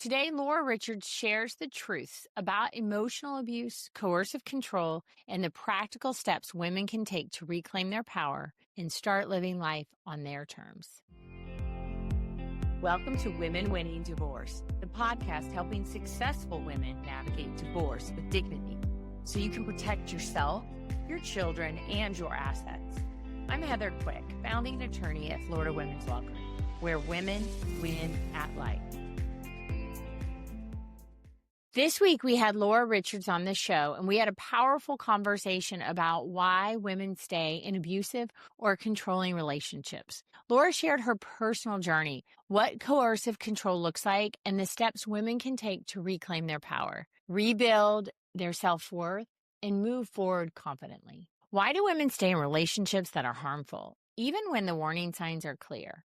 Today, Laura Richards shares the truths about emotional abuse, coercive control, and the practical steps women can take to reclaim their power and start living life on their terms. Welcome to Women Winning Divorce, the podcast helping successful women navigate divorce with dignity so you can protect yourself, your children, and your assets. I'm Heather Quick, founding attorney at Florida Women's Law Group, where women win at life. This week, we had Laura Richards on the show, and we had a powerful conversation about why women stay in abusive or controlling relationships. Laura shared her personal journey, what coercive control looks like, and the steps women can take to reclaim their power, rebuild their self-worth, and move forward confidently. Why do women stay in relationships that are harmful, even when the warning signs are clear?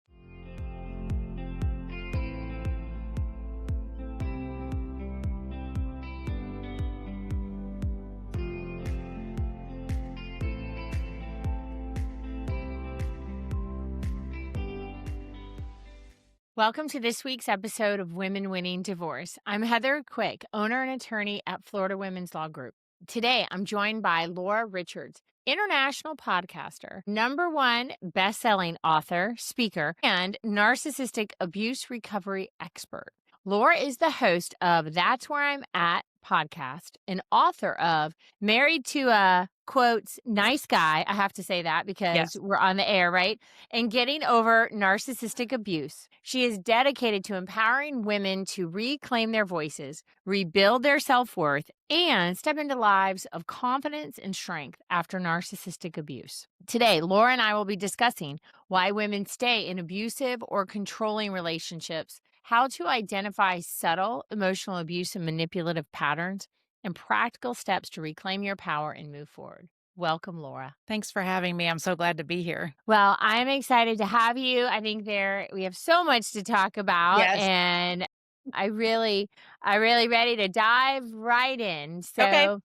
Welcome to this week's episode of Women Winning Divorce. I'm Heather Quick, owner and attorney at Florida Women's Law Group. Today, I'm joined by Laura Richards, international podcaster, #1 best-selling author, speaker, and narcissistic abuse recovery expert. Laura is the host of That's Where I'm At podcast and author of Married to a, quotes, nice guy. I have to say that because we're on the air, right? And Getting Over Narcissistic Abuse. She is dedicated to empowering women to reclaim their voices, rebuild their self-worth, and step into lives of confidence and strength after narcissistic abuse. Today, Laura and I will be discussing why women stay in abusive or controlling relationships, how to identify subtle emotional abuse and manipulative patterns, and practical steps to reclaim your power and move forward. Welcome, Laura. Thanks for having me. I'm so glad to be here. Well, I'm excited to have you. I think we have so much to talk about, and I really ready to dive right in. Okay. So,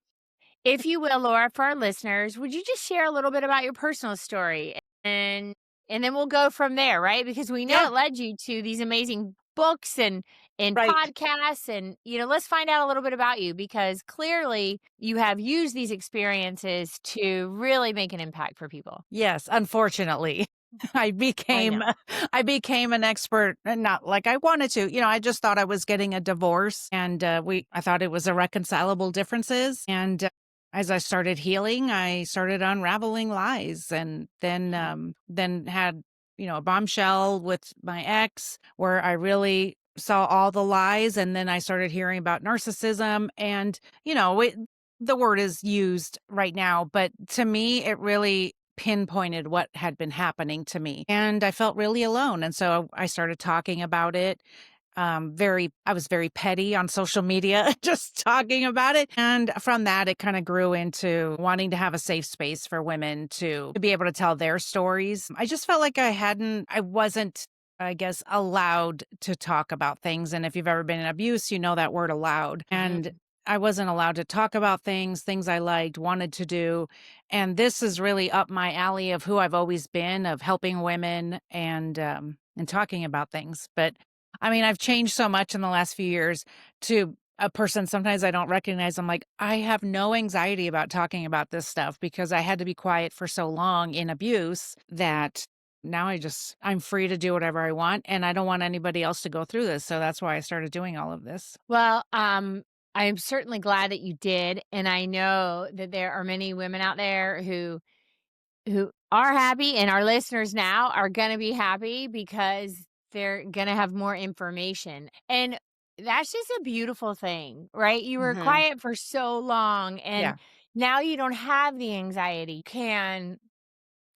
if you will, Laura, for our listeners, would you just share a little bit about your personal story, and then we'll go from there, right? Because we know it led you to these amazing books and Right. podcasts, and let's find out a little bit about you, because clearly you have used these experiences to really make an impact for people. Yes, unfortunately. I became an expert, not like I wanted to. I just thought I was getting a divorce, and I thought it was irreconcilable differences. And as I started healing, I started unraveling lies, and then had a bombshell with my ex where I really saw all the lies, and then I started hearing about narcissism, and the word is used right now, but to me, it really pinpointed what had been happening to me. And I felt really alone. And so I started talking about it. I was very petty on social media, just talking about it. And from that, it kind of grew into wanting to have a safe space for women to be able to tell their stories. I just felt like I wasn't, I guess, allowed to talk about things. And if you've ever been in abuse, you know that word allowed. And I wasn't allowed to talk about things I liked, wanted to do. And this is really up my alley of who I've always been, of helping women and talking about things. But I mean, I've changed so much in the last few years to a person sometimes I don't recognize. I'm like, I have no anxiety about talking about this stuff because I had to be quiet for so long in abuse that now I'm free to do whatever I want, and I don't want anybody else to go through this. So that's why I started doing all of this. Well, I'm certainly glad that you did. And I know that there are many women out there who are happy, and our listeners now are going to be happy because they're going to have more information. And that's just a beautiful thing, right? You were quiet for so long, and now you don't have the anxiety.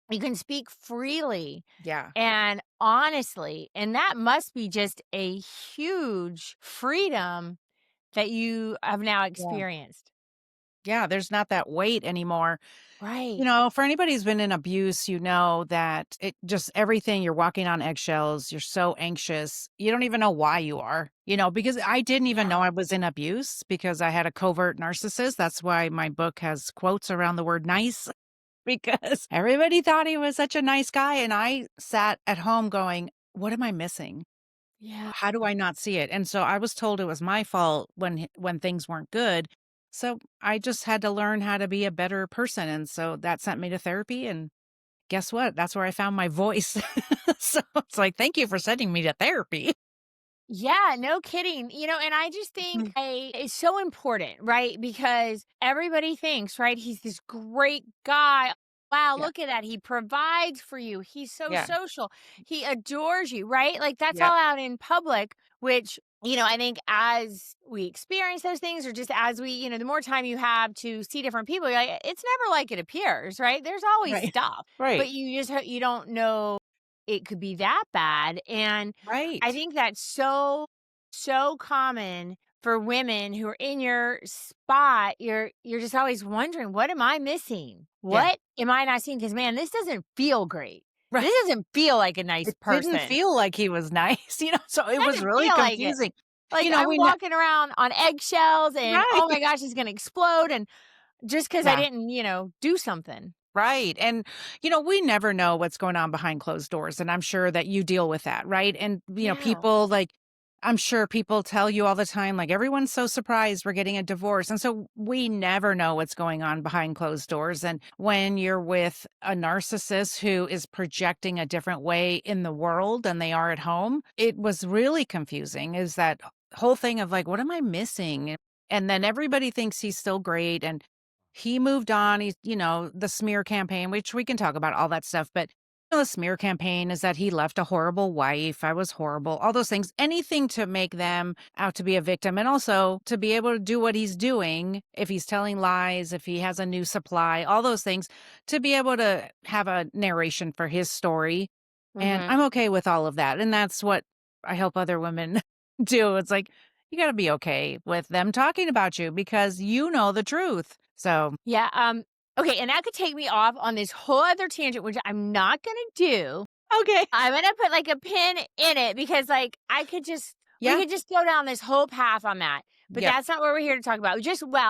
You can speak freely. Yeah. And honestly, and that must be just a huge freedom that you have now experienced. Yeah, there's not that weight anymore. Right. For anybody who's been in abuse, that it just everything, you're walking on eggshells, you're so anxious. You don't even know why you are, because I didn't even know I was in abuse because I had a covert narcissist. That's why my book has quotes around the word nice, because everybody thought he was such a nice guy. And I sat at home going, what am I missing? Yeah. How do I not see it? And so I was told it was my fault when things weren't good. So I just had to learn how to be a better person. And so that sent me to therapy. And guess what? That's where I found my voice. So it's like, thank you for sending me to therapy. Yeah, no kidding. And I just think Mhm. it's so important, right? Because everybody thinks, right? He's this great guy. Wow, Yeah. look at that. He provides for you. He's so Yeah. social. He adores you, right? Like that's Yep. all out in public, which, I think as we experience those things, or just as the more time you have to see different people, you're like, it's never like it appears, right? There's always Right. stuff, but Right. you don't know it could be that bad. And I Right. think that's so common for women who are in your spot. You're just always wondering, "What am I missing? Yeah. What am I not seeing?" Because man, this doesn't feel great. Right. This doesn't feel like a nice It didn't person. feel like he was nice, so it was Doesn't really feel like it. confusing. Like, I'm We ne walking around on eggshells and, "Oh my Right. gosh, he's gonna explode," and just because I Yeah. didn't, do something. Right. And, we never know what's going on behind closed doors. And I'm sure that you deal with that. Right. And, Yeah. people I'm sure people tell you all the time, like, everyone's so surprised we're getting a divorce. And so we never know what's going on behind closed doors. And when you're with a narcissist who is projecting a different way in the world than they are at home, it was really confusing is that whole thing of like, what am I missing? And then everybody thinks he's still great. And he moved on. He's, the smear campaign, which we can talk about all that stuff. But the smear campaign is that he left a horrible wife. I was horrible. All those things, anything to make them out to be a victim. And also to be able to do what he's doing, if he's telling lies, if he has a new supply, all those things, to be able to have a narration for his story. And Mhm. I'm okay with all of that. And that's what I help other women do. It's like, you got to be okay with them talking about you because you know the truth. So, Yeah, okay, and that could take me off on this whole other tangent, which I'm not gonna do. okay. I'm gonna put, like, a pin in it because, like, we Yeah. could just go down this whole path on that, but Yep. that's not what we're here to talk about.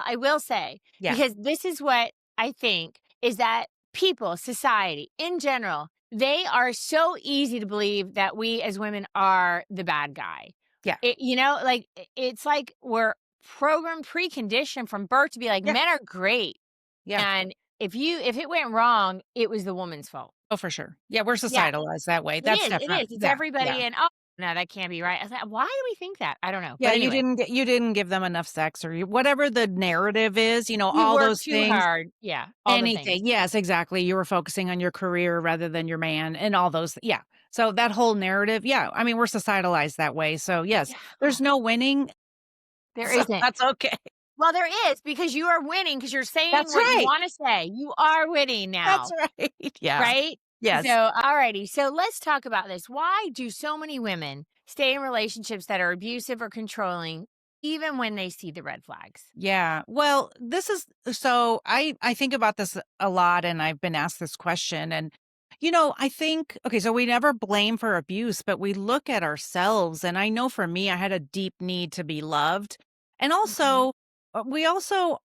I will say, Yeah. because this is what I think is that people, society in general, they are so easy to believe that we as women are the bad guy. Yeah. It's like we're programmed, preconditioned from birth to be like, Yeah. men are great, Yeah. and if it went wrong, it was the woman's fault. Oh, for sure. Yeah, we're Yeah. societalized that way. It That's is, it definitely is. It's yeah, yeah. everybody and, "Oh, no, that can't be right." I was like, "Why do we think that?" I don't know, Yeah, but anyway, you didn't give them enough sex or whatever the narrative is, you all work those too things, hard. Yeah, all the things. anything. Yes, exactly. You were focusing on your career rather than your man and all those yeah. So that whole narrative, yeah, I mean, we're societalized that way. So, yes, Yeah. Oh, there's no winning, there so isn't. that's okay. Well, there is because you are winning because 'cause you're saying That's what you right. wanna say. You are winning That's now, right. Yeah. right? So, Yes. alrighty. So let's talk about this. Why do so many women stay in relationships that are abusive or controlling even when they see the red flags? Yeah. Well, this is so I think about this a lot and I've been asked this question and I think okay, so we never blame for abuse, but we look at ourselves and I know for me I had a deep need to be loved. And Mhm. also we also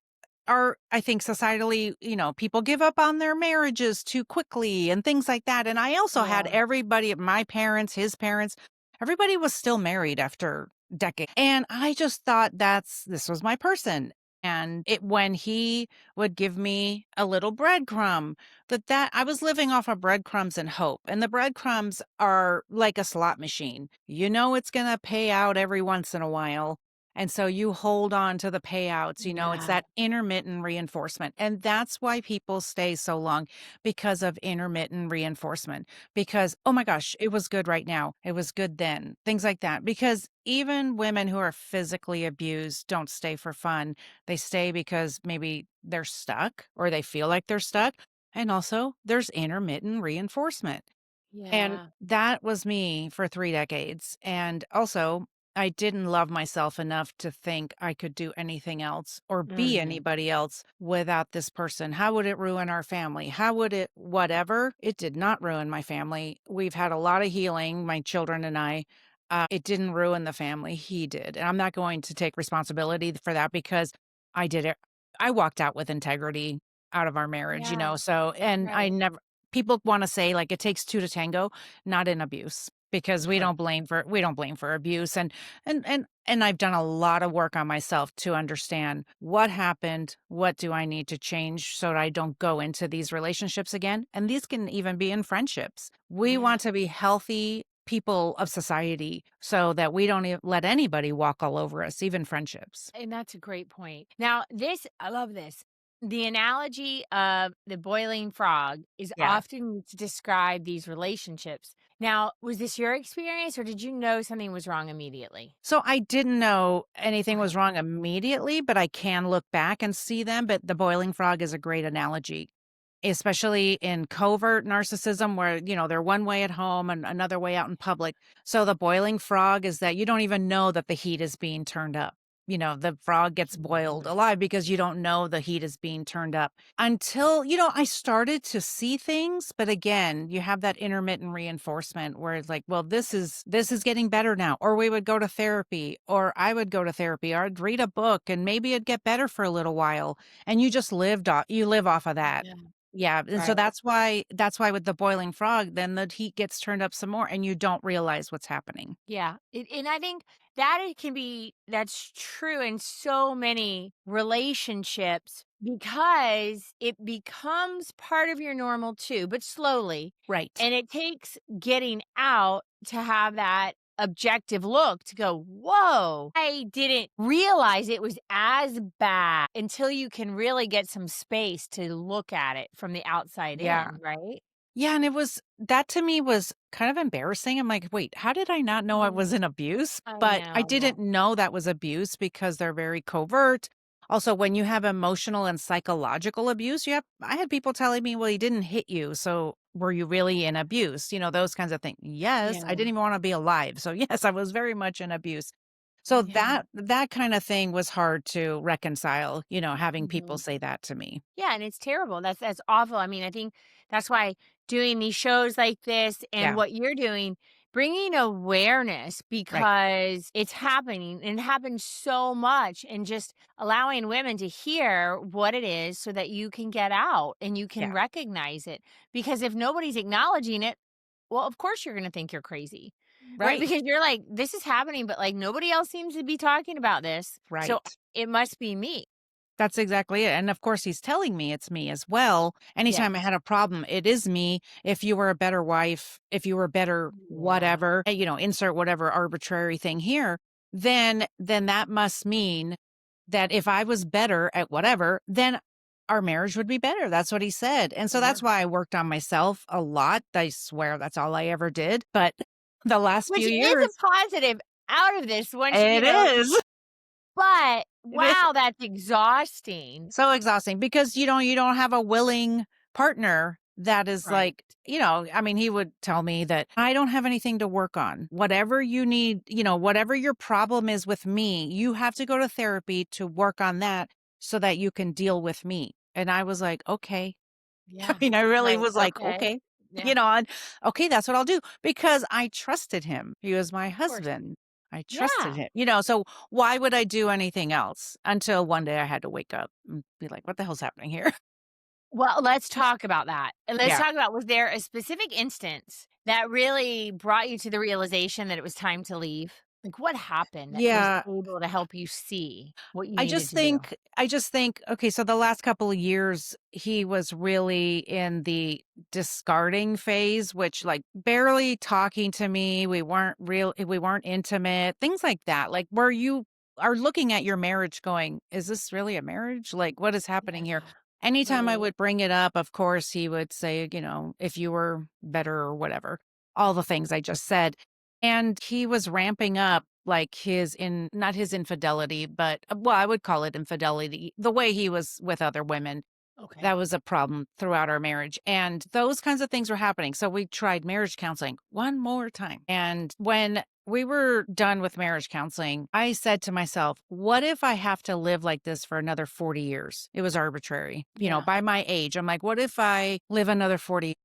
are I think societally, people give up on their marriages too quickly and things like that. And I also had Yeah. everybody, my parents, his parents, everybody was still married after decades. And I just thought this was my person. And it when he would give me a little breadcrumb, that I was living off of breadcrumbs and hope. And the breadcrumbs are like a slot machine. You know it's gonna pay out every once in a while. And so you hold on to the payouts, it's Yeah. that intermittent reinforcement. And that's why people stay so long because of intermittent reinforcement because, oh my gosh, it was good right now. It was good then. Things like that. Because even women who are physically abused don't stay for fun. They stay because maybe they're stuck or they feel like they're stuck. And also, there's intermittent reinforcement. And Yeah. that was me for 3 decades. And also, I didn't love myself enough to think I could do anything else or be Mhm. anybody else without this person. How would it ruin our family? How would it whatever? It did not ruin my family. We've had a lot of healing, my children and I. It didn't ruin the family. He did. And I'm not going to take responsibility for that because I did it. I walked out with integrity out of our marriage, Yeah. so and I Right. never people wanna say, like, it takes 2 to tango, not in abuse. because Correct. we don't blame for abuse, and I've done a lot of work on myself to understand what happened, what do I need to change so that I don't go into these relationships again, and these can even be in friendships. We Yeah. want to be healthy people of society so that we don't let anybody walk all over us, even friendships. And that's a great point. Now, I love this. The analogy of the boiling frog is Yeah. often used to describe these relationships. Now, was this your experience or did you know something was wrong immediately? So I didn't know anything Okay. was wrong immediately, but I can look back and see them. But the boiling frog is a great analogy, especially in covert narcissism, where, they're one way at home and another way out in public. So the boiling frog is that you don't even know that the heat is being turned up. The frog gets boiled Mm. alive because you don't know the heat is being turned up until, I started to see things. But again, you have that intermittent reinforcement where it's like, well, this is getting better now. Or we would go to therapy, or I would go to therapy, or I'd read a book and maybe it'd get better for a little while. And you just you live off of that. Yeah. Yeah, and so Right. that's why with the boiling frog, then the heat gets turned up some more and you don't realize what's happening. Yeah, and I think that that's true in so many relationships because it becomes part of your normal too, but slowly. Right. And it takes getting out to have that objective look to go, whoa, I didn't realize it was as bad until you can really get some space to look at it from the outside Yeah. in, right? Yeah, and that to me was kind of embarrassing. I'm like, "Wait, how did I not know I was in abuse?" I But I know. didn't know that was abuse because they're very covert. Also, when you have emotional and psychological abuse, I had people telling me, "Well, he didn't hit you, so were you really in abuse?" Those kinds of things. Yes, I Yeah. didn't even wanna be alive. So, yes, I was very much in abuse. So Yeah. that kind of thing was hard to reconcile, having people Mhm. say that to me. Yeah, and it's terrible. That's awful. I mean, I think that's why doing these shows like this and Yeah, what you're doing, bringing awareness right. because it's happening and it happens so much, and just allowing women to hear what it is so that you can get out and you can Yeah, recognize it. Because if nobody's acknowledging it, well, of course you're going to think you're crazy, right? right, Because you're like, this is happening, but like nobody else seems to be talking about this. So right. it must be me. That's exactly it, and of course, he's telling me it's me as well. Anytime I Yes. had a problem, it is me. If you were a better wife, if you were better Yeah. whatever, insert whatever arbitrary thing here, then that must mean that if I was better at whatever, then our marriage would be better. That's what he said, and so Yeah. that's why I worked on myself a lot. I swear that's all I ever did, but the last Which few is years a positive out of this once it is. but It is. wow, that's exhausting. So exhausting because you don't have a willing partner that is Right. like, I mean, he would tell me that I don't have anything to work on. Whatever you need, whatever your problem is with me, you have to go to therapy to work on that so that you can deal with me. And I was like, okay. I Yeah. mean, I really Right, was like, okay. okay, Yeah, and okay, that's what I'll do because I trusted him. He was my of course. husband. I trusted Yeah. him, so why would I do anything else until one day I had to wake up and be like, what the hell's happening here? Well, let's talk about that. And let's Yeah. talk about, was there a specific instance that really brought you to the realization that it was time to leave? Like, what happened that was Yeah. able to help you see what you I needed just to do? think I just think, okay, so the last couple of years, he was really in the discarding phase, which like barely talking to me. We weren't intimate, things like that. Like where you are looking at your marriage going, is this really a marriage? Like what is happening here? Yeah. Anytime I Right. would bring it up, of course, he would say, if you were better or whatever, all the things I just said. And he was ramping up like not his infidelity, but well, I would call it infidelity, the way he was with other women. Okay. That was a problem throughout our marriage. And those kinds of things were happening. So we tried marriage counseling one more time. And when we were done with marriage counseling, I said to myself, what if I have to live like this for another 40 years? It was arbitrary, Yeah. by my age. I'm like, what if I live another 40?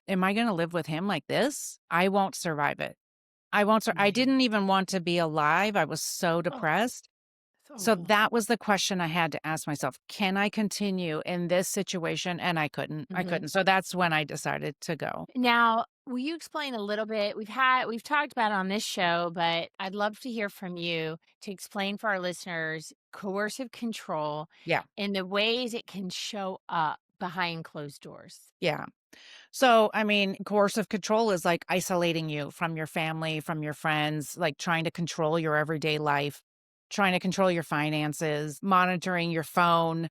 Am I going to live with him like this? I won't survive it. I Man. didn't even want to be alive. I was so Oh, depressed. it's So awful. that was the question I had to ask myself. Can I continue in this situation? And I couldn't. I Mhm. couldn't. So that's when I decided to go. Now, Will you explain a little bit? We've talked about it on this show, but I'd love to hear from you to explain for our listeners coercive control Yeah. and the ways it can show up behind closed doors. Yeah. So, I mean, coercive control is like isolating you from your family, from your friends, like trying to control your everyday life, trying to control your finances, monitoring your phone,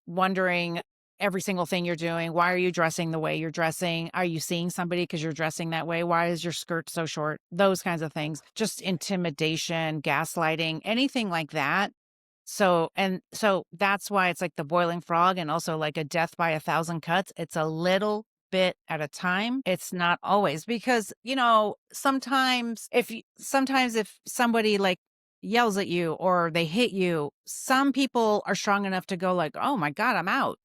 wondering every single thing you're doing. Why are you dressing the way you're dressing? Are you seeing somebody because you're dressing that way? Why is your skirt so short? Those kinds of things. Just intimidation, gaslighting, anything like that. So that's why it's like the boiling frog and also like a death by a thousand cuts. It's a little bit at a time. It's not always because, sometimes if somebody like yells at you or they hit you, some people are strong enough to go like, "Oh my God, I'm out."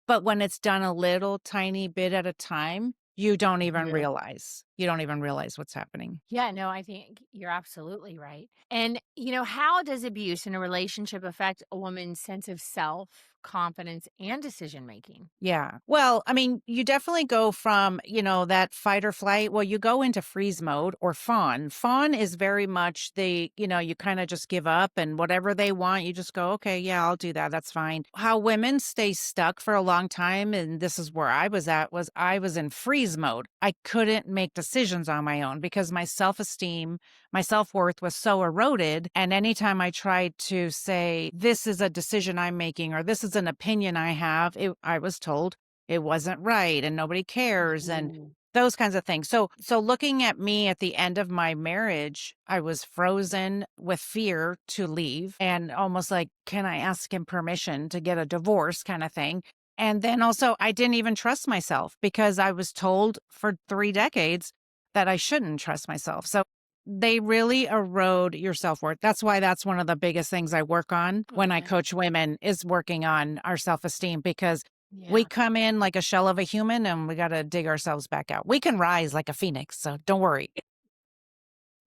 But when it's done a little tiny bit at a time, you don't even Yeah. realize. You don't even realize what's happening. Yeah, no, I think you're absolutely right. And, how does abuse in a relationship affect a woman's sense of self, confidence, and decision making? Yeah. Well, I mean, you definitely go from, that fight or flight. Well, you go into freeze mode or fawn. Fawn is very much you kind of just give up and whatever they want, you just go, okay, yeah, I'll do that. That's fine. How women stay stuck for a long time, and this is where I was at, was I was in freeze mode. I couldn't make decisions on my own because my self esteem, my self worth was so eroded. And anytime I tried to say, this is a decision I'm making or this is an opinion I have, I was told it wasn't right and nobody cares and Mhm. those kinds of things. So looking at me at the end of my marriage, I was frozen with fear to leave and almost like, can I ask him permission to get a divorce kind of thing? And then also, I didn't even trust myself because I was told for 3 decades that I shouldn't trust myself. So they really erode your self-worth. That's why that's one of the biggest things I work on when I Okay. coach women is working on our self-esteem because we Yeah. come in like a shell of a human and we got to dig ourselves back out. We can rise like a phoenix, so don't worry.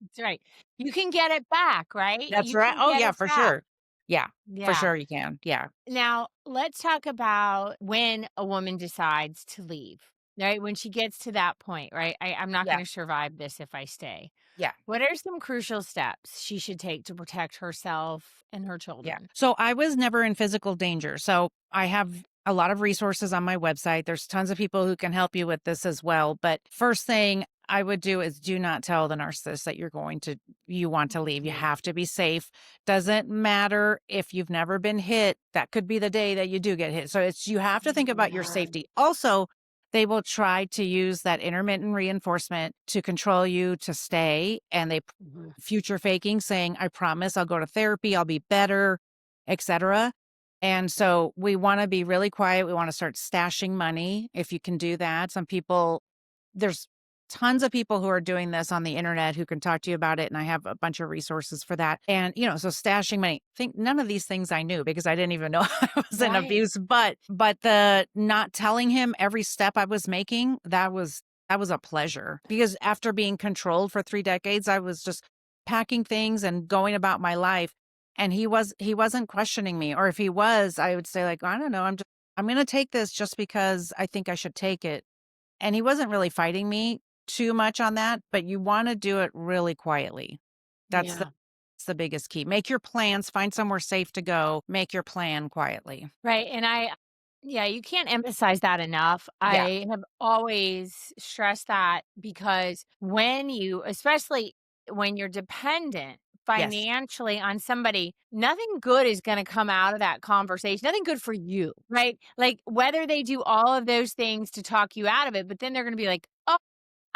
That's right. You can get it back, right? That's You right. can Oh, get yeah, it for back. sure. Yeah, for Yeah. sure you can. Yeah. Now, let's talk about when a woman decides to leave, right? When she gets to that point, right? I'm not Yeah. going to survive this if I stay. Yeah. What are some crucial steps she should take to protect herself and her Yeah. children? So I was never in physical danger. So I have a lot of resources on my website. There's tons of people who can help you with this as well. But first thing I would do is do not tell the narcissist that you want to leave. You Mhm. have to be safe. Doesn't matter if you've never been hit. That could be the day that you do get hit. So you have to think about your Yeah. safety. Also, they will try to use that intermittent reinforcement to control you to stay. And they Mhm. future faking, saying, I promise I'll go to therapy, I'll be better, etc. And so we want to be really quiet. We want to start stashing money if you can do that. There's tons of people who are doing this on the internet who can talk to you about it. And I have a bunch of resources for that. And, so stashing money, think none of these things I knew because I didn't even know I was in Right. abuse, but the not telling him every step I was making, that was a pleasure because after being controlled for 3 decades, I was just packing things and going about my life. And he wasn't questioning me. Or if he was, I would say like, I don't know, I'm going to take this just because I think I should take it. And he wasn't really fighting me too much on that, but you wanna do it really quietly. That's the Yeah. that's the biggest key. Make your plans, find somewhere safe to go, make your plan quietly. Right. Yeah, you can't emphasize that enough. Yeah. I have always stressed that because especially when you're dependent Yes. financially on somebody, nothing good is going to come out of that conversation. Nothing good for you, right? Like whether they do all of those things to talk you out of it, but then they're going to be like, oh,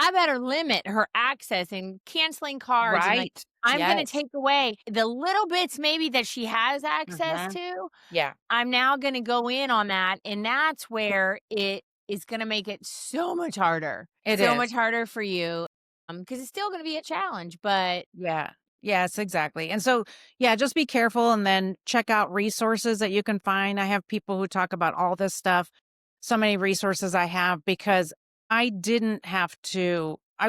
I better limit her access and canceling cards and like, Right. I'm going to Yes. take away the little bits maybe that she has access Mhm. to. Yeah. I'm now gonna go in on that, and that's where it is gonna make it It so much is. harder for you, because it's still gonna be a challenge, but Yeah. Yes, exactly. And so, yeah, just be careful and then check out resources that you can find. I have people who talk about all this stuff. So many resources I have because I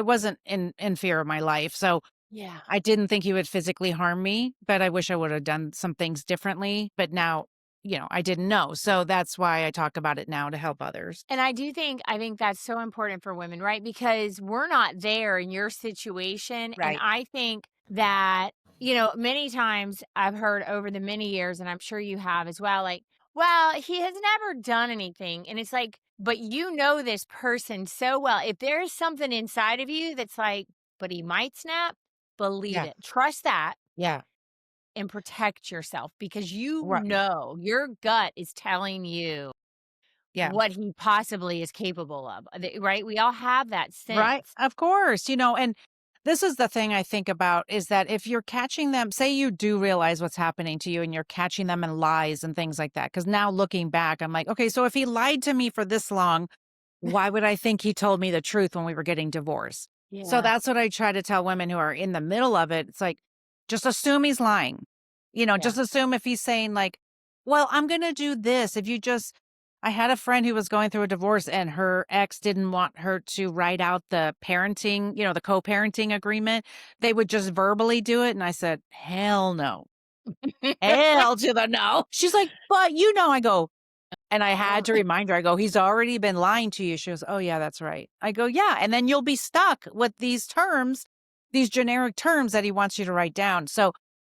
wasn't in fear of my life. So yeah. I didn't think he would physically harm me, but I wish I would have done some things differently. But now I didn't know. So that's why I talk about it now to help others. And I think that's so important for women, right? Because we're not there in your situation, and Right. I think that, many times I've heard over the many years, and I'm sure you have as well, like, "Well, he has never done anything," and it's like, but you know this person so well. If there's something inside of you that's like, "But he might snap," believe Yeah. it. Trust that Yeah. and protect yourself because Right. your gut is telling you Yeah. what he possibly is capable of, right? We all have that Right. sense. Of course, and this is the thing I think about is that if you're catching them, say you do realize what's happening to you and you're catching them in lies and things like that. Cause now looking back, I'm like, okay, so if he lied to me for this long, why would I think he told me the truth when we were getting divorced? So Yeah. that's what I try to tell women who are in the middle of it. It's like, just assume he's lying. Yeah. Just assume if he's saying, like, well, I'm going to do this. If you just, I had a friend who was going through a divorce and her ex didn't want her to write out the parenting, the co parenting agreement. They would just verbally do it. And I said, hell no. Hell to the no. She's like, but I go, and I had Um, to remind her, I go, "He's already been lying to you." She goes, "Oh, yeah, that's right." I go, "Yeah, and then you'll be stuck with these terms, these generic terms that he wants you to write down." So,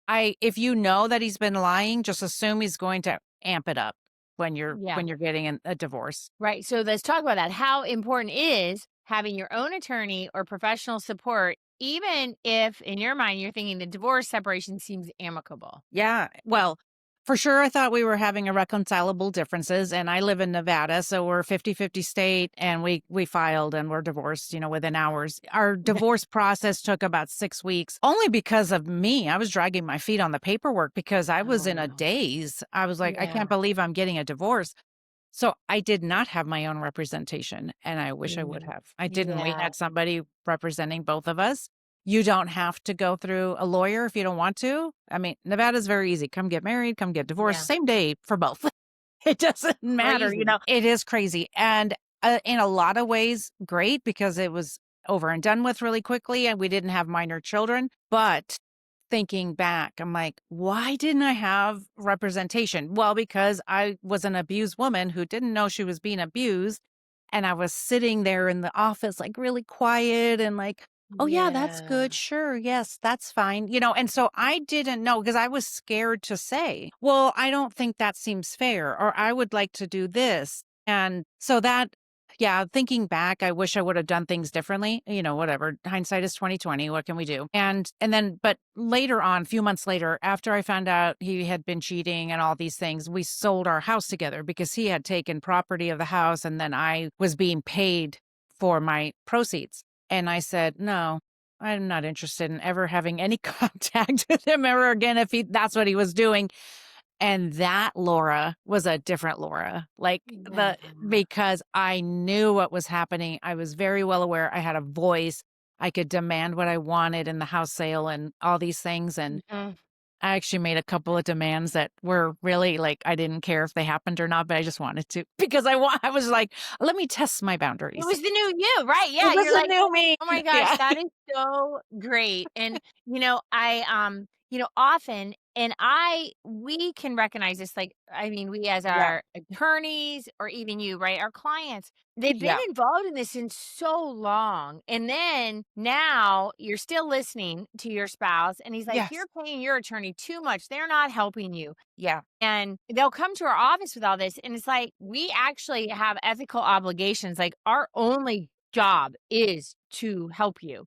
if you know that he's been lying, just assume he's going to amp it up yeah. when you're getting a divorce. Right. So let's talk about that. How important is having your own attorney or professional support, even if in your mind you're thinking the divorce separation seems amicable? Yeah. Well, for sure, I thought we were having irreconcilable differences, and I live in Nevada, so we're 50-50 state, and we filed and we're divorced, within hours. Our divorce process took about 6 weeks, only because of me. I was dragging my feet on the paperwork because I was Oh, in a no. daze. I was like, I Yeah. can't believe I'm getting a divorce. So I did not have my own representation, and I wish I would Mm. have. I didn't. We Yeah. had somebody representing both of us. You don't have to go through a lawyer if you don't want to. I mean, Nevada's very easy. Come get married, come get divorced, Yeah. same day for both. It doesn't matter, Crazy. It is crazy. And in a lot of ways, great because it was over and done with really quickly and we didn't have minor children. But thinking back, I'm like, why didn't I have representation? Well, because I was an abused woman who didn't know she was being abused. And I was sitting there in the office, like really quiet and like, oh, yeah, that's Yeah. good. Sure. Yes, that's fine. And so I didn't know because I was scared to say, well, I don't think that seems fair, or I would like to do this. And so yeah, thinking back, I wish I would have done things differently. Whatever. Hindsight is 2020. What can we do? And then, but later on, a few months later, after I found out he had been cheating and all these things, we sold our house together because he had taken property of the house and then I was being paid for my proceeds. And I said, no, I'm not interested in ever having any contact with him ever again if that's what he was doing. And that Laura was a different Laura, like Yeah. because I knew what was happening. I was very well aware. I had a voice. I could demand what I wanted in the house sale and all these things. And Mhm. I actually made a couple of demands that were really like, I didn't care if they happened or not, but I just wanted to because I was like, let me test my It boundaries. was the new you, right? It Yeah, was you're a like, new me. "Oh my gosh, Yeah. that is so great." And, often we can recognize this, like, I mean, we as Yeah. our attorneys or even you, right, our clients, they've been Yeah. involved in this in so long, and then now you're still listening to your spouse, and he's like, Yes. "You're paying your attorney too much, they're not helping you." Yeah. And they'll come to our office with all this, and it's like, we actually have ethical obligations, like, our only job is to help you.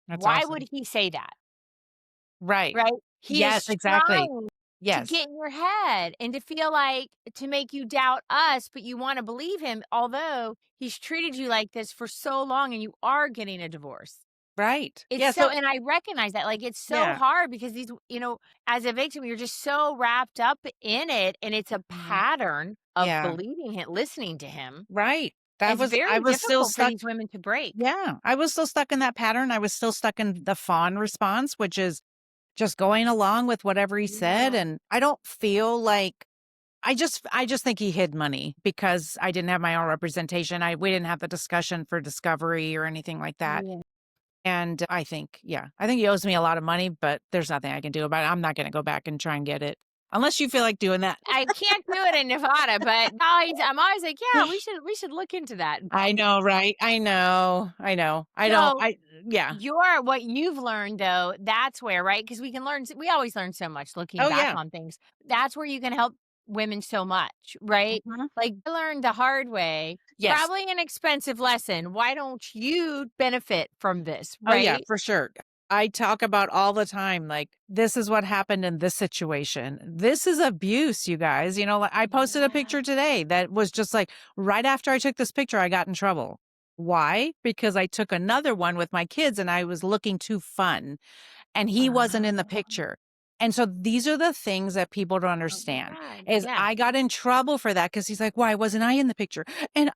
That's Why would awesome. he say that? Right. Right? He Yes, is exactly. trying to Yes. get in your head and to feel like to make you doubt us, but you wanna believe him, although he's treated you like this for so long and you are getting a divorce. Right. It's Yeah. so So, and I recognize that, like, it's so yeah. hard because as a victim, you're just so wrapped up in it, and it's a Mhm. pattern of Yeah. believing him, listening to him. Right. It's I very was still difficult for stuck. these women to break. Yeah. I was still stuck in that pattern. I was still stuck in the fawn response, which is just going along with whatever he said. Yeah, And I don't feel like I just think he hid money because I didn't have my own representation. We didn't have the discussion for discovery or anything like that. yeah. And I think he owes me a lot of money, but there's nothing I can do about it. I'm not going to go back and try and get it. unless you feel like doing that. I can't do it in Nevada, but I'm always like, "Yeah, we should look into that." I know, right? I know. I know. I don't So, I yeah. what you've learned though, that's where, right? Because we always learn so much looking Oh, back yeah. on things. That's where you can help women so much, right? Mhm. Like, I learned the hard way, Yes. probably an expensive lesson. Why don't you benefit from this, Oh, yeah, right? for sure. I talk about all the time, like, this is what happened in this situation. This is abuse, you guys. Like, I posted a Yeah. picture today that was just like, right after I took this picture, I got in trouble. Why? Because I took another one with my kids and I was looking too fun and he wasn't in the Oh, picture. And so these are the things that people don't oh my understand god. is Yeah. I got in trouble for that because he's like, why wasn't I in the picture? And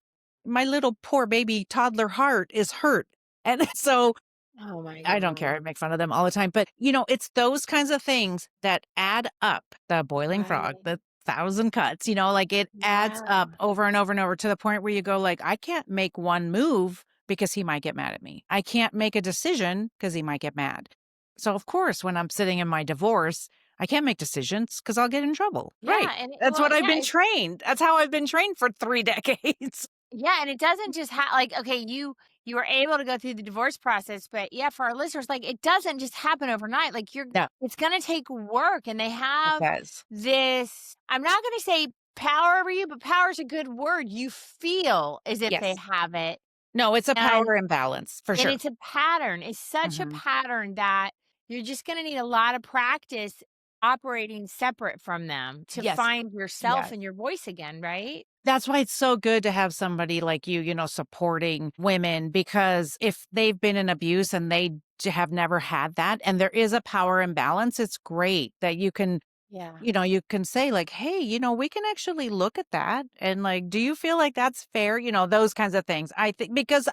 my little poor baby toddler heart is hurt. And so Oh my I don't care. god. I make fun of them all the time. But, it's those kinds of things that add up. The boiling frog, Right. the thousand cuts, like it adds Yeah. up over and over and over to the point where you go like, I can't make one move because he might get mad at me. I can't make a decision because he might get mad. So of course, when I'm sitting in my divorce, I can't make decisions because I'll get in trouble. Right. Yeah, and That's well, what I've yeah, been trained. That's how I've been trained for 3 decades. yeah, and it doesn't just like, okay, you were able to go through the divorce process, but yeah, for our listeners, like, it doesn't just happen overnight. Like, No, it's gonna take work, and they it have does. this. I'm not gonna say power over you, but power is a good word. You feel as if they Yes. have it, No, it's a and power imbalance for sure. it's a pattern. It's such a Mhm. pattern that you're just gonna need a lot of practice operating separate from them to Yes. find yourself Yes. and your voice again, right? That's why it's so good to have somebody like you, supporting women because if they've been in abuse and they have never had that and there is a power imbalance, it's great that Yeah. you can say like, "Hey, we can actually look at that." And like, "Do you feel like that's fair?" Those kinds of things. I think because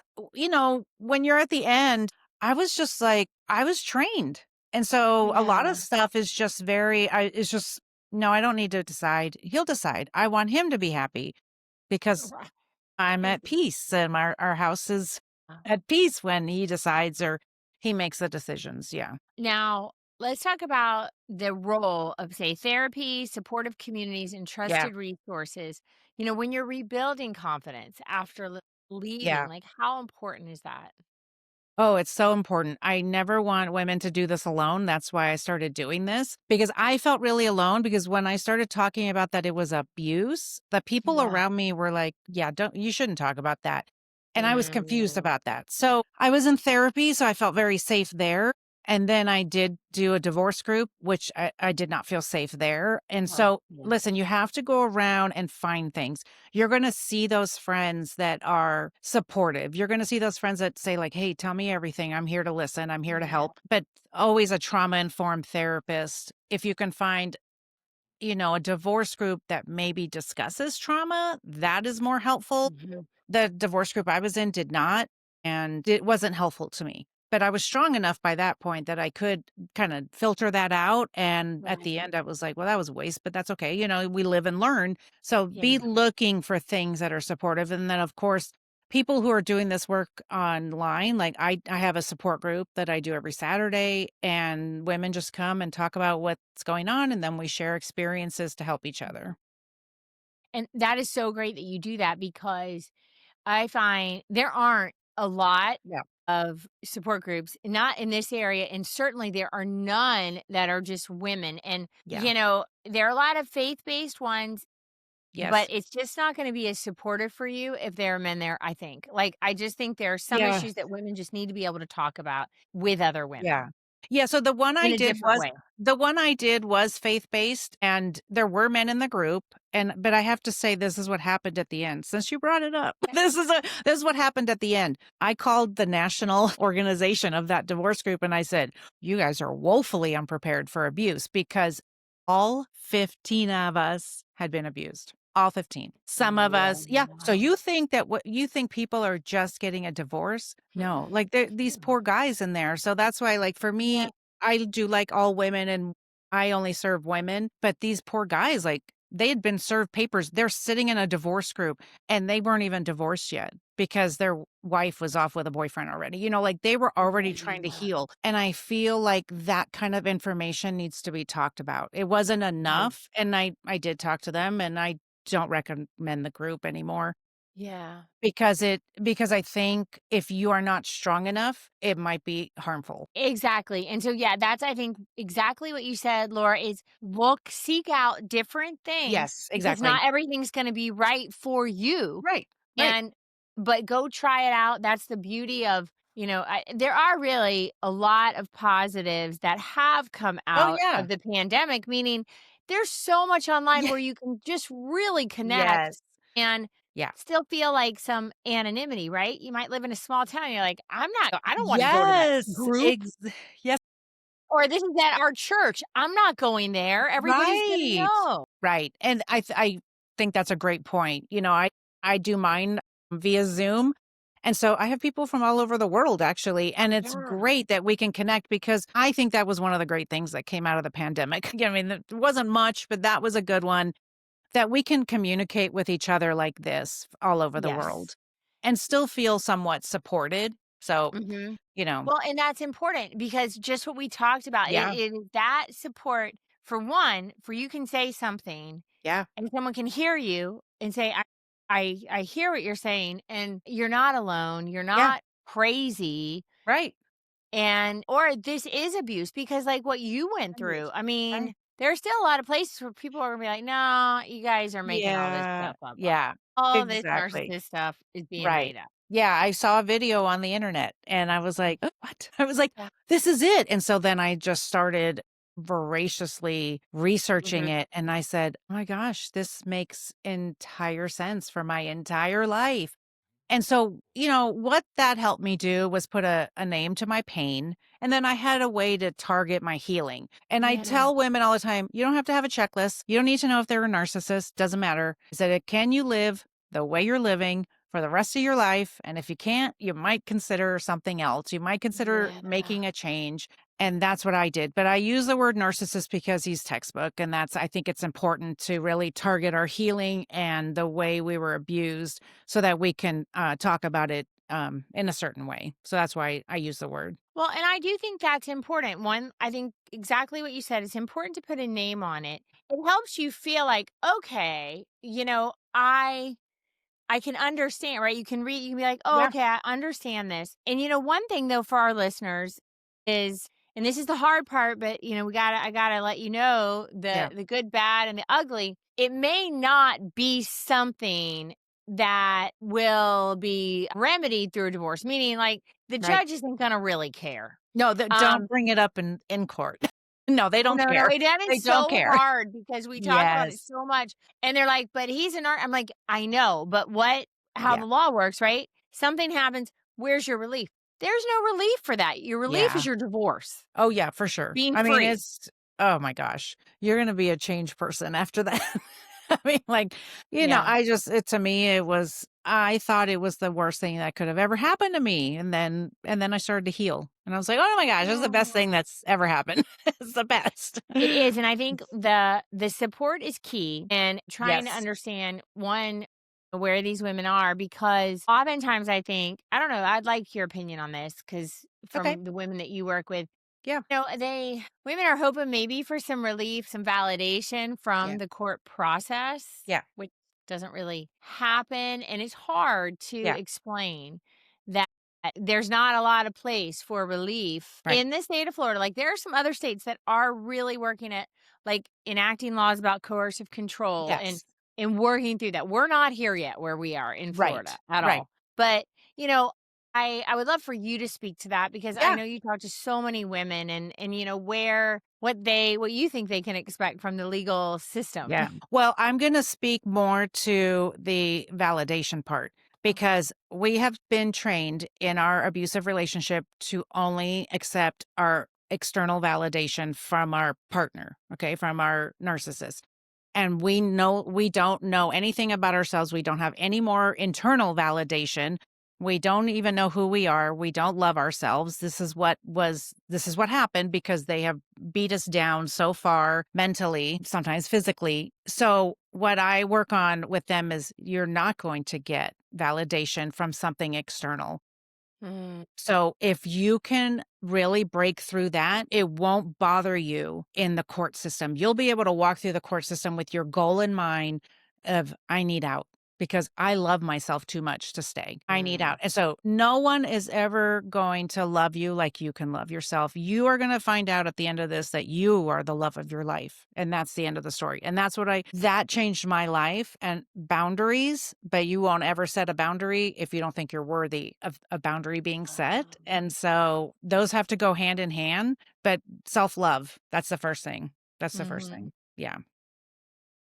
when you're at the end, I was just like I was trained. And so a lot of Yeah. stuff is just it's just no, I don't need to decide. He'll decide. I want him to be happy because I'm at peace and our house is at peace when he decides or he makes the decisions. Yeah. Now, let's talk about the role of, say, therapy, supportive communities, and Yeah. trusted resources. When you're rebuilding confidence after leaving, Yeah. like, how important is that? Oh, it's so important. I never want women to do this alone. That's why I started doing this because I felt really alone because when I started talking about that it was abuse, the people Yeah. around me were like, "Yeah, you shouldn't talk about that." And I was confused Mm, about that. So, I was in therapy, so I felt very safe there. And then I did do a divorce group, which I did not feel safe there. And oh, so, yeah. listen, you have to go around and find things. You're going to see those friends that are supportive. You're going to see those friends that say, like, hey, tell me everything. I'm here to listen. I'm here to Yeah. help. But always a trauma informed therapist. If you can find, a divorce group that maybe discusses trauma, that is more helpful. Mhm. The divorce group I was in did not, and it wasn't helpful to me. But I was strong enough by that point that I could kind of filter that out. And at the Right. end, I was like, well, that was a waste, but that's okay. We live and learn. So Yeah. be looking for things that are supportive. And then, of course, people who are doing this work online, like I have a support group that I do every Saturday, and women just come and talk about what's going on. And then we share experiences to help each other. And that is so great that you do that because I find there aren't a lot Yeah. of support groups, not in this area, and certainly there are none that are just women. And, Yeah. there are a lot of faith-based ones, but Yes. it's just not gonna be as supportive for you if there are men there, I think. Like, I just think there are some Yeah. issues that women just need to be able to talk about with other Yeah. women Yeah, so in a different way. the one I did was faith-based, and there were men in the group, but I have to say this is what happened at the end, since you brought it up. This is what happened at the end. I called the national organization of that divorce group, and I said, "You guys are woefully unprepared for abuse," because all 15 of us had been abused. All 15. Some of us yeah. So Wow. you think that what you think people are just getting a divorce? No, like, these poor guys in there. So that's why, like, for Yeah. me, I do like all women and I only serve women, but these poor guys, like, they had been served papers. They're sitting in a divorce group and they weren't even divorced yet. because their wife was off with a boyfriend already. Like they were already trying to Yeah. heal. And I feel like that kind of information needs to be talked about. It wasn't Right. enough. And I did talk to them, and I don't recommend the group anymore Yeah. because I think if you are not strong enough, it might be harmful. Exactly. And so, yeah, that's, I think, exactly what you said, Laura, is seek out different things Yes, because exactly. not everything's going to be right for you. Right. Right. And, but go try it out. That's the beauty of, there are really a lot of positives that have come Oh out yeah. of the pandemic, meaning there's so much online Yeah. where you can just really connect Yes. and Yeah. still feel like some anonymity, right? You might live in a small town. You're like, I don't want to go to that Yes. group. Yes. Or this is at our church. I'm not going there. Everybody's gonna Right. know. Right. And I think that's a great point. I do mine via Zoom. And so I have people from all over the world actually. And it's Yeah. great that we can connect because I think that was one of the great things that came out of the pandemic. I mean, it wasn't much, but that was a good one that we can communicate with each other like this all over the Yes. world and still feel somewhat supported. So, Mhm. you know, Well, and that's important because just what we talked about, yeah, it is that support for one, for you can say something yeah, and someone can hear you and say, I hear what you're saying, and you're not alone. You're yeah, not crazy. right. And or this is abuse because like what you went Right. through. I Right. mean, there are still a lot of places where people are gonna be like, "No, you guys are making all this Yeah, stuff up. yeah, All this exactly. narcissist stuff is being Right. made up." Yeah, I saw a video on the internet and I was like, "What?" I was like, Yeah. "This is it." And so then I just started voraciously researching Mhm. it and I said, "Oh my gosh, this makes entire sense for my entire life." And so, what that helped me do was put a name to my pain. And then I had a way to target my healing. And I Yeah. tell women all the time, you don't have to have a checklist. You don't need to know if they're a narcissist. Doesn't matter. I said, can you live the way you're living for the rest of your life? And if you can't, you might consider something else. You might consider Yeah. making a change. And that's what I did. But I use the word narcissist because he's textbook. And I think it's important to really target our healing and the way we were abused so that we can talk about it in a certain way. So that's why I use the word. Well, and I do think that's important. One, I think exactly what you said. It's important to put a name on it. It helps you feel like, okay, I can understand, right? You can be like, "Oh, Yeah. okay, I understand this." And one thing though for our listeners is, and this is the hard part, but I gotta let you know Yeah. the good, bad, and the ugly. It may not be something that will be remedied through a divorce, meaning like the Right. judge isn't gonna really care. No, don't Um, bring it up in court. No, they Oh, don't no, no, care. that is They don't so care. hard because we talk about it Yes. so much, and they're like, "But he's an art." I'm like, "I know, but how Yeah. the law works, right? Something happens, where's your relief? There's no relief for that. Your relief is Yeah. your divorce, Oh yeah, for sure. being I mean, free." it's oh my gosh. You're gonna be a changed person after that. I mean, like, Yeah. to me I thought it was the worst thing that could have ever happened to me. And then I started to heal. And I was like, oh my gosh, this is the best Yeah. thing that's ever happened. It's the best. It is, and I think the support is key and trying to Yes. understand, one, where these women are because oftentimes I think I don't know, I'd like your opinion on this because Okay. from the women that you work with. Yeah. Women are hoping maybe for some relief, some validation Yeah. from the court process, Yeah. which doesn't really happen. And it's hard to Yeah. explain that there's not a lot of place for relief Right. in the state of Florida. Like there are some other states that are really working at like enacting laws about coercive control and Yes. working through that. We're not here yet where we are in Florida Right. at Right. all. But you know, I would love for you to speak to that because I Yeah. know you talk to so many women and what you think they can expect from the legal system. Yeah. Well, I'm going to speak more to the validation part Okay. because we have been trained in our abusive relationship to only accept our external validation from our partner, okay, from our narcissist. And we don't know anything about ourselves. We don't have any more internal validation. We don't even know who we are. We don't love ourselves. This is what happened because they have beat us down so far mentally, sometimes physically. So what I work on with them is you're not going to get validation from something external. Mm, So if you can really break through that, it won't bother you in the court system. You'll be able to walk through the court system with your goal in mind of I need out because I love myself too much to stay. I need mm, out. And so no one is ever going to love you like you can love yourself. You are going to find out at the end of this that you are the love of your life. And that's the end of the story. And that's that changed my life and boundaries, but you won't ever set a boundary if you don't think you're worthy of a boundary being set. And so those have to go hand in hand, but self-love, that's the first thing. That's the first mhm. thing. Yeah.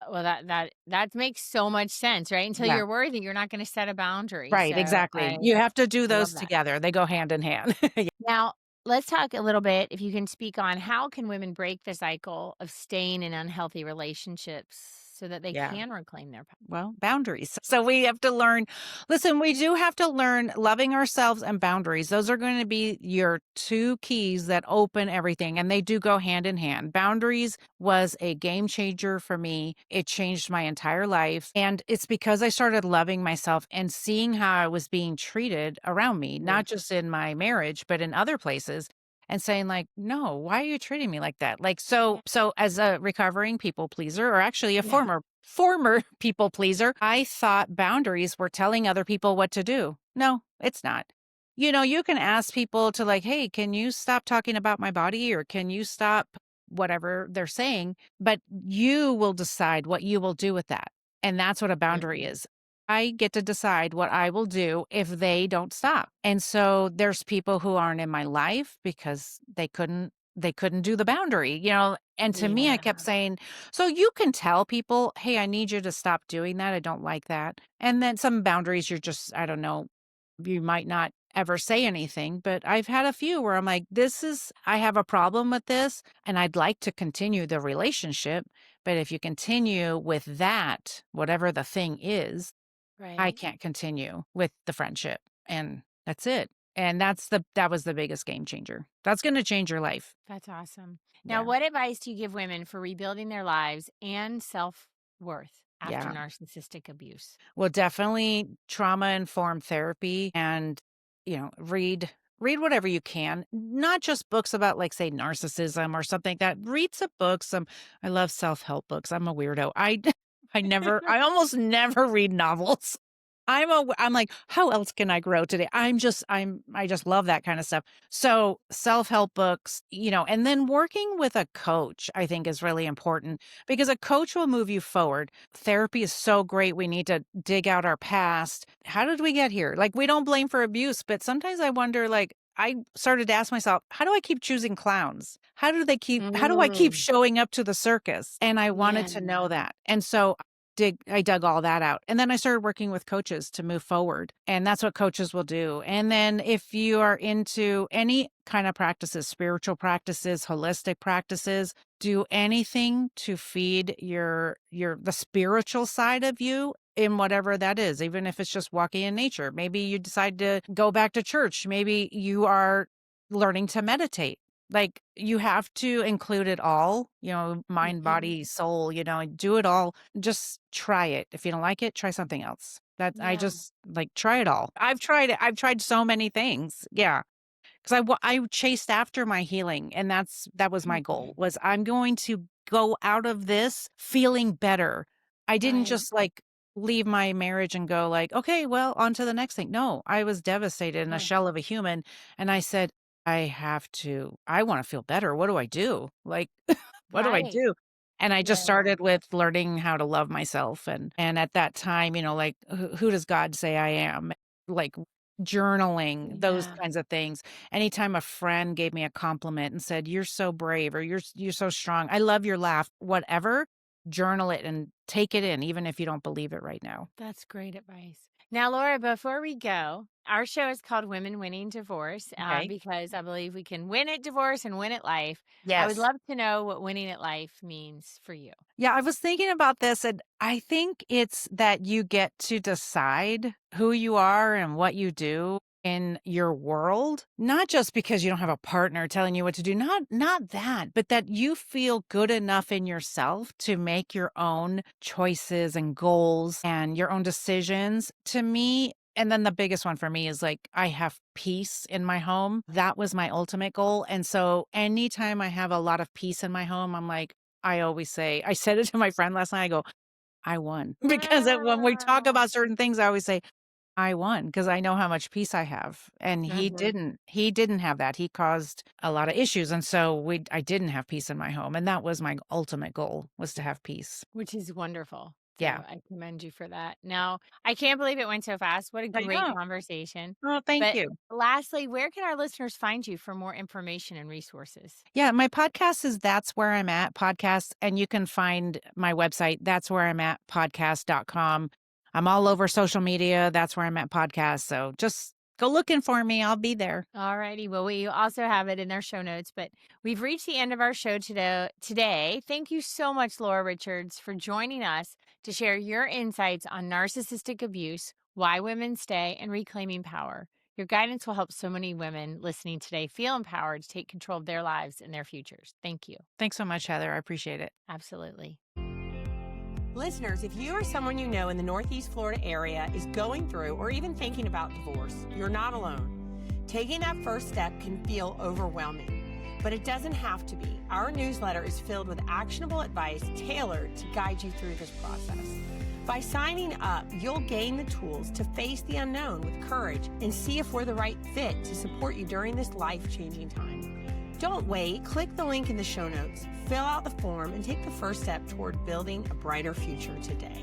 Well, that makes so much sense, right? Until Yeah. you're worthy, you're not gonna set a boundary, Right, so exactly. You have to do I love those that. together. They go hand in hand. Yeah. Now, let's talk a little bit, if you can speak on how can women break the cycle of staying in unhealthy relationships so that they Yeah. can reclaim their power? Well, boundaries. So we have to learn. Listen, we do have to learn loving ourselves and boundaries. Those are going to be your two keys that open everything, and they do go hand in hand. Boundaries was a game changer for me. It changed my entire life. And it's because I started loving myself and seeing how I was being treated around me, not just in my marriage, but in other places. And saying like, no, why are you treating me like that? Like, so as a recovering people pleaser, or actually a Yeah. former people pleaser, I thought boundaries were telling other people what to do. No, it's not. You can ask people to like, hey, can you stop talking about my body or can you stop whatever they're saying? But you will decide what you will do with that. And that's what a boundary Mhm. is. I get to decide what I will do if they don't stop. And so there's people who aren't in my life because they couldn't do the boundary, and to me I kept Yeah. saying, so you can tell people, "Hey, I need you to stop doing that. I don't like that." And then some boundaries you're just, I don't know, you might not ever say anything, but I've had a few where I'm like, I have a problem with this and I'd like to continue the relationship, but if you continue with that, whatever the thing is, I Right. can't continue with the friendship. And that's it. And that was the biggest game changer. That's going to change your life. That's awesome. Now, Yeah. what advice do you give women for rebuilding their lives and self-worth after Yeah. narcissistic abuse? Well, definitely trauma-informed therapy and, read whatever you can, not just books about, like, say, narcissism or something like that. Read some books, I love self-help books. I'm a weirdo. I almost never read novels. I'm like, "How else can I grow today?" I just love that kinda stuff. So, self-help books, and then working with a coach, I think is really important because a coach will move you forward. Therapy is so great. We need to dig out our past. How did we get here? Like, we don't blame for abuse, but sometimes I wonder, like, I started to ask myself, how do I keep choosing clowns? How do I keep Mm, showing up to the circus? And I wanted yeah. to know that. And so I dug all that out. And then I started working with coaches to move forward. And that's what coaches will do. And then if you are into any kind of practices, spiritual practices, holistic practices, do anything to feed the spiritual side of you in whatever that is, even if it's just walking in nature. Maybe you decide to go back to church. Maybe you are learning to meditate. Like, you have to include it all, mind, Mhm. body, soul, do it all. Just try it. If you don't like it, try something else. I Yeah. just like try it all. I've tried it. I've tried so many things. Yeah. 'Cause I chased after my healing, and that was my Mhm. goal, was I'm going to go out of this feeling better. I didn't Right. just, like, leave my marriage and go like, "Okay, well, on to the next thing." No, I was devastated in a Sure. shell of a human, and I said, I wanna feel better. What do I do?" Like, what do I Right. do? And I just Yeah. started with learning how to love myself, and at that time, like, who does God say I am? Like, journaling, those Yeah. kinds of things. Anytime a friend gave me a compliment and said, "You're so brave," or "You're so strong. I love your laugh," whatever, journal it and take it in, even if you don't believe it right now. That's great advice. Now, Laura, before we go, our show is called Women Winning Divorce Okay. because I believe we can win at divorce and win at life. I would Yes. love to know what winning at life means for you. Yeah, I was thinking about this, and I think it's that you get to decide who you are and what you do in your world, not just because you don't have a partner telling you what to do, not that, but that you feel good enough in yourself to make your own choices and goals and your own decisions. To me, and then the biggest one for me is like, I have peace in my home. That was my ultimate goal. And so anytime I have a lot of peace in my home, I'm like, I always say, I said it to my friend last night. I go, I won. Because when we talk Ah. about certain things, I always say, I won because I know how much peace I have. And Mhm. he didn't have that. He caused a lot of issues. And so I didn't have peace in my home. And that was my ultimate goal, was to have peace. Which is wonderful. So Yeah. I commend you for that. Now, I can't believe it went so fast. What a I great know. conversation. Oh, thank But you. lastly, where can our listeners find you for more information and resources? Yeah, my podcast is That's Where I'm At podcast, and you can find my website, that's where I'm at podcast.com. I'm all over social media. That's where I'm at podcast. So just go looking for me. I'll be there. All righty. Well, we also have it in our show notes, but we've reached the end of our show today. Thank you so much, Laura Richards, for joining us to share your insights on narcissistic abuse, why women stay, and reclaiming power. Your guidance will help so many women listening today feel empowered to take control of their lives and their futures. Thank you. Thanks so much, Heather. I appreciate it. Absolutely. Listeners, if you or someone you know in the Northeast Florida area is going through or even thinking about divorce, you're not alone. Taking that first step can feel overwhelming, but it doesn't have to be. Our newsletter is filled with actionable advice tailored to guide you through this process. By signing up, you'll gain the tools to face the unknown with courage and see if we're the right fit to support you during this life-changing time. Don't wait. Click the link in the show notes, fill out the form, and take the first step toward building a brighter future today.